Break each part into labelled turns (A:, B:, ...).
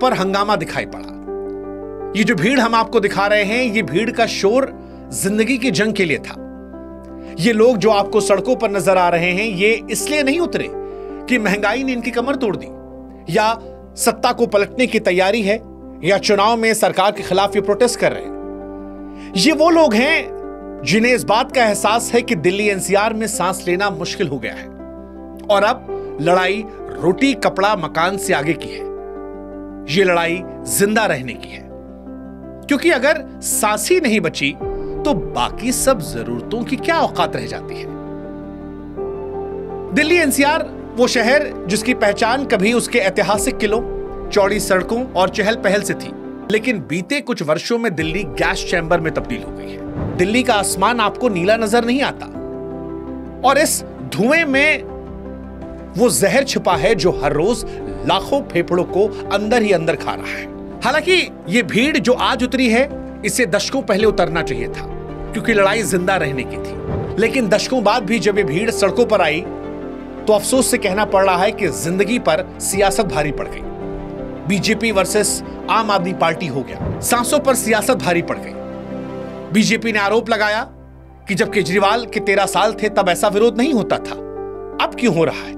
A: पर हंगामा दिखाई पड़ा। ये जो भीड़ हम आपको दिखा रहे हैं, ये भीड़ का शोर जिंदगी की जंग के लिए था। ये लोग जो आपको सड़कों पर नजर आ रहे हैं, ये इसलिए नहीं उतरे कि महंगाई ने इनकी कमर तोड़ दी, या सत्ता को पलटने की तैयारी है, या चुनाव में सरकार के खिलाफ ये प्रोटेस्ट कर रहे हैं। ये वो लोग हैं जिन्हें इस बात का एहसास है कि दिल्ली एनसीआर में सांस लेना मुश्किल हो गया है और अब लड़ाई रोटी कपड़ा मकान से आगे की है। ये लड़ाई जिंदा रहने की है, क्योंकि अगर सांस ही नहीं बची तो बाकी सब जरूरतों की क्या औकात रह जाती है। दिल्ली एनसीआर वो शहर जिसकी पहचान कभी उसके ऐतिहासिक किलों, चौड़ी सड़कों और चहल पहल से थी, लेकिन बीते कुछ वर्षों में दिल्ली गैस चैम्बर में तब्दील हो गई है। दिल्ली का आसमान आपको नीला नजर नहीं आता और इस धुएं में वो जहर छिपा है जो हर रोज लाखों फेफड़ों को अंदर ही अंदर खा रहा है। हालांकि ये भीड़ जो आज उतरी है, इसे दशकों पहले उतरना चाहिए था, क्योंकि लड़ाई जिंदा रहने की थी। लेकिन दशकों बाद भी जब ये भीड़ सड़कों पर आई तो अफसोस से कहना पड़ रहा है कि जिंदगी पर सियासत भारी पड़ गई। बीजेपी वर्सेस आम आदमी पार्टी हो गया, सांसों पर सियासत भारी पड़ गई। बीजेपी ने आरोप लगाया कि जब केजरीवाल के 13 साल थे तब ऐसा विरोध नहीं होता था, अब क्यों हो रहा है?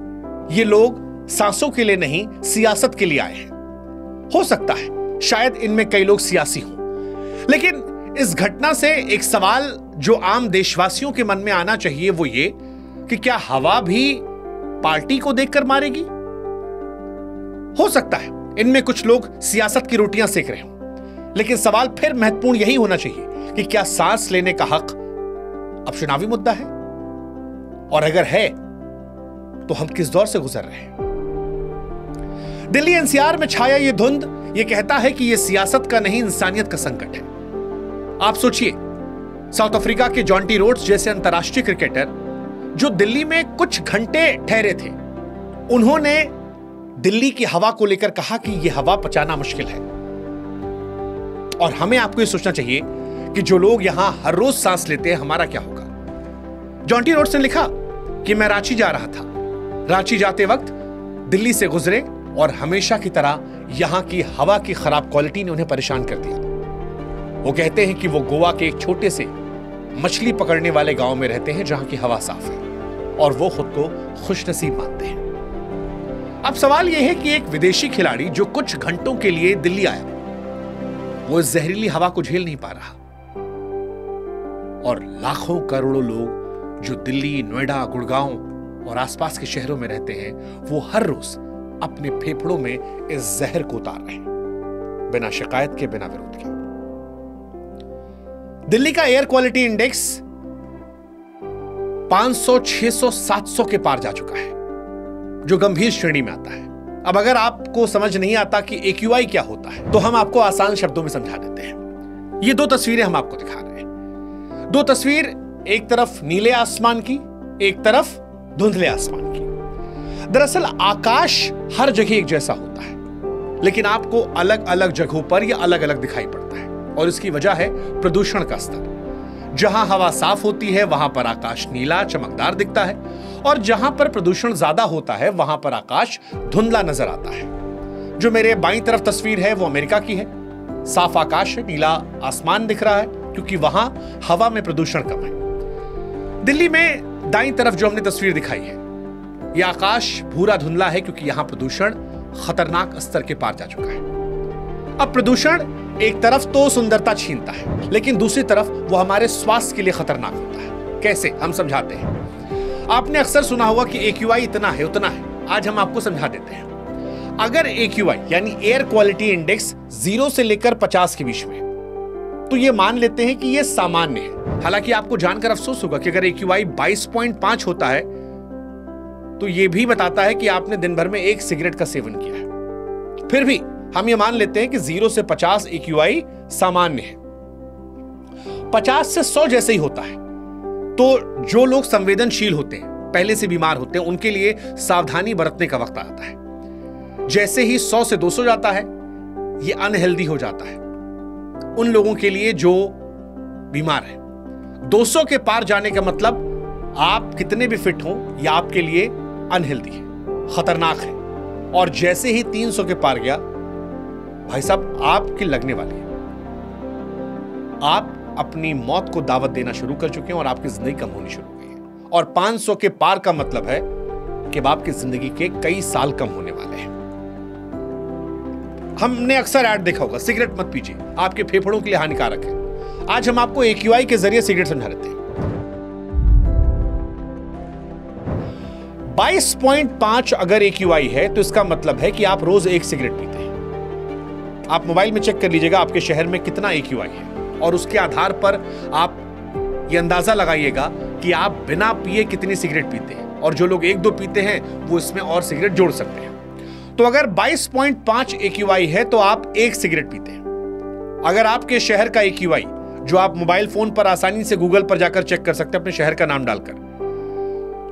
A: ये लोग सांसों के लिए नहीं, सियासत के लिए आए हैं। हो सकता है शायद इनमें कई लोग सियासी हों, लेकिन इस घटना से एक सवाल जो आम देशवासियों के मन में आना चाहिए वो ये कि क्या हवा भी पार्टी को देखकर मारेगी? हो सकता है इनमें कुछ लोग सियासत की रोटियां सेक रहे हों, लेकिन सवाल फिर महत्वपूर्ण यही होना चाहिए कि क्या सांस लेने का हक अब चुनावी मुद्दा है? और अगर है तो हम किस दौर से गुजर रहे हैं? दिल्ली एनसीआर में छाया ये धुंध ये कहता है कि यह सियासत का नहीं, इंसानियत का संकट है। आप सोचिए, साउथ अफ्रीका के जॉन्टी रोड्स जैसे अंतर्राष्ट्रीय क्रिकेटर जो दिल्ली में कुछ घंटे ठहरे थे, उन्होंने दिल्ली की हवा को लेकर कहा कि यह हवा पचाना मुश्किल है। और हमें आपको यह सोचना चाहिए कि जो लोग यहां हर रोज सांस लेते हैं, हमारा क्या होगा? जॉन्टी रोड्स ने लिखा कि मैं रांची जा रहा था, रांची जाते वक्त दिल्ली से गुजरे और हमेशा की तरह यहां की हवा की खराब क्वालिटी ने उन्हें परेशान कर दिया। वो कहते हैं कि वो गोवा के एक छोटे से मछली पकड़ने वाले गांव में रहते हैं जहां की हवा साफ है और वो खुद को खुशनसीब मानते हैं। अब सवाल यह है कि एक विदेशी खिलाड़ी जो कुछ घंटों के लिए दिल्ली आया, वो इस जहरीली हवा को झेल नहीं पा रहा, और लाखों करोड़ों लोग जो दिल्ली, नोएडा, गुड़गांव और आसपास के शहरों में रहते हैं, वो हर रोज अपने फेफड़ों में इस जहर को उतार रहे हैं, बिना शिकायत के, बिना विरोध के। दिल्ली का एयर क्वालिटी इंडेक्स 500, 600, 700 के पार जा चुका है, जो गंभीर श्रेणी में आता है। अब अगर आपको समझ नहीं आता कि AQI क्या होता है, तो हम आपको आसान शब्दों में समझा देते हैं। ये दो तस्वीरें हम आपको दिखा रहे हैं। दो तस्वीर, एक तरफ नीले आसमान की, एक तरफ धुंधले आसमान की। दरअसल आकाश हर जगह एक जैसा होता है, लेकिन आपको अलग अलग जगहों पर यह अलग अलग दिखाई पड़ता है, और इसकी वजह है प्रदूषण का स्तर। जहां हवा साफ होती है वहां पर आकाश नीला चमकदार दिखता है, और जहां पर प्रदूषण ज्यादा होता है वहां पर आकाश धुंधला नजर आता है। जो मेरे बाईं तरफ तस्वीर है वो अमेरिका की है। साफ आकाश है, नीला आसमान दिख रहा है, क्योंकि वहां हवा में प्रदूषण कम है। दिल्ली में दाईं तरफ जो हमने तस्वीर दिखाई है, यह आकाश भूरा धुंधला है, क्योंकि यहां प्रदूषण खतरनाक स्तर के पार जा चुका है। अब प्रदूषण एक तरफ तो सुंदरता छीनता है, लेकिन दूसरी तरफ वो हमारे स्वास्थ्य के लिए खतरनाक होता है। कैसे? हम समझाते हैं। आपने अक्सर सुना होगा कि AQI इतना है, उतना है। आज हम आपको समझा देते हैं। अगर AQI यानी एयर क्वालिटी इंडेक्स 0 से लेकर 50 के बीच में, तो ये मान लेते हैं कि ये सामान्य है। हालांकि आपको जानकर अफसोस होगा कि अगर AQI 22.5 होता है तो ये भी बताता है कि आपने दिन भर में एक सिगरेट का सेवन किया है। फिर भी हम ये मान लेते हैं कि 0 से 50 AQI सामान्य है। 50 से 100 जैसे ही होता है तो जो लोग संवेदनशील होते हैं, पहले से बीमार होते हैं, उनके लिए सावधानी बरतने का वक्त आता है। जैसे ही 100 से 200 जाता है, ये अनहेल्दी हो जाता है उन लोगों के लिए जो बीमार है। 200 के पार जाने का मतलब आप कितने भी फिट हो, यह आपके लिए अनहेल्दी है, खतरनाक है। और जैसे ही 300 के पार गया भाई साहब आपकी लगने वाली है। आप अपनी मौत को दावत देना शुरू कर चुके हैं और आपकी जिंदगी कम होनी शुरू हो गई है। और 500 के पार का मतलब है कि अब आपकी जिंदगी के कई साल कम होने वाले हैं। हमने अक्सर ऐड देखा होगा, सिगरेट मत पीजिए, आपके फेफड़ों के लिए हानिकारक है। आज हम आपको AQI के जरिए सिगरेट समझा रहे थे। 22.5 अगर AQI है तो इसका मतलब है कि आप रोज 1 सिगरेट पीते हैं। आप मोबाइल में चेक कर लीजिएगा आपके शहर में कितना AQI है और उसके आधार पर आप ये अंदाजा लगाइएगा कि आप बिना पिए कितनी सिगरेट पीते हैं, और जो लोग 1-2 पीते हैं वो इसमें और सिगरेट जोड़ सकते हैं। तो अगर 22.5 AQI है तो आप 1 सिगरेट पीते हैं। अगर आपके शहर का AQI, जो आप मोबाइल फोन पर आसानी से गूगल पर जाकर चेक कर सकते हैं अपने शहर का नाम डालकर,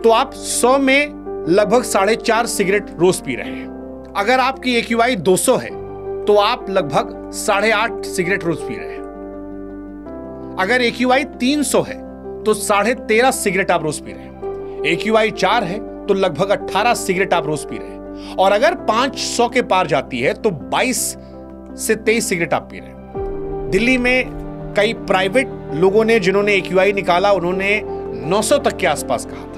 A: तो आप 100 में लगभग 4.5 सिगरेट रोज पी रहे हैं। अगर आपकी AQI 200 है तो आप लगभग 8.5 सिगरेट रोज पी रहे हैं। अगर AQI 300 है तो 13.5 सिगरेट आप रोज पी रहे हैं। AQI 4 है तो लगभग 18 सिगरेट आप रोज पी रहे हैं। और अगर 500 के पार जाती है तो 22 से 23 सिगरेट आप पी रहे हैं। दिल्ली में कई प्राइवेट लोगों ने, जिन्होंने AQI निकाला, उन्होंने 900 तक के आसपास कहा।